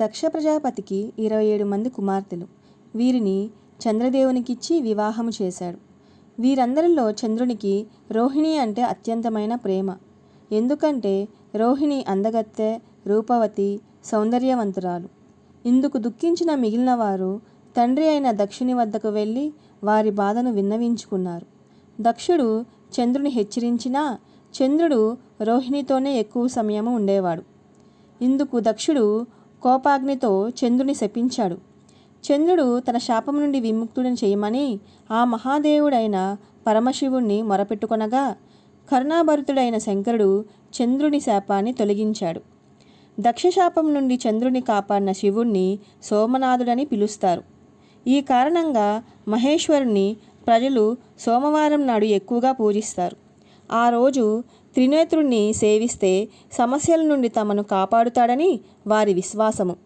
దక్ష ప్రజాపతికి 27 మంది కుమార్తెలు. వీరిని చంద్రదేవునికిచ్చి వివాహము చేశాడు. వీరందరిలో చంద్రునికి రోహిణి అంటే అత్యంతమైన ప్రేమ. ఎందుకంటే రోహిణి అందగత్తె, రూపవతి, సౌందర్యవంతురాలు. ఇందుకు దుఃఖించిన మిగిలిన వారు తండ్రి అయిన దక్షుని వద్దకు వెళ్ళి వారి బాధను విన్నవించుకున్నారు. దక్షుడు చంద్రుని హెచ్చరించినా చంద్రుడు రోహిణితోనే ఎక్కువ సమయము ఉండేవాడు. ఇందుకు దక్షుడు కోపాగ్నితో చంద్రుని శపించాడు. చంద్రుడు తన శాపం నుండి విముక్తుడిని చేయమని ఆ మహాదేవుడైన పరమశివుణ్ణి మొరపెట్టుకొనగా కరుణాభరితుడైన శంకరుడు చంద్రుని శాపాన్ని తొలగించాడు. దక్షశాపం నుండి చంద్రుని కాపాడిన శివుణ్ణి సోమనాథుడని పిలుస్తారు. ఈ కారణంగా మహేశ్వరుని ప్రజలు సోమవారం నాడు ఎక్కువగా పూజిస్తారు. ఆ రోజు త్రినేత్రుణ్ణి సేవిస్తే సమస్యల నుండి తమను కాపాడుతాడని వారి విశ్వాసము.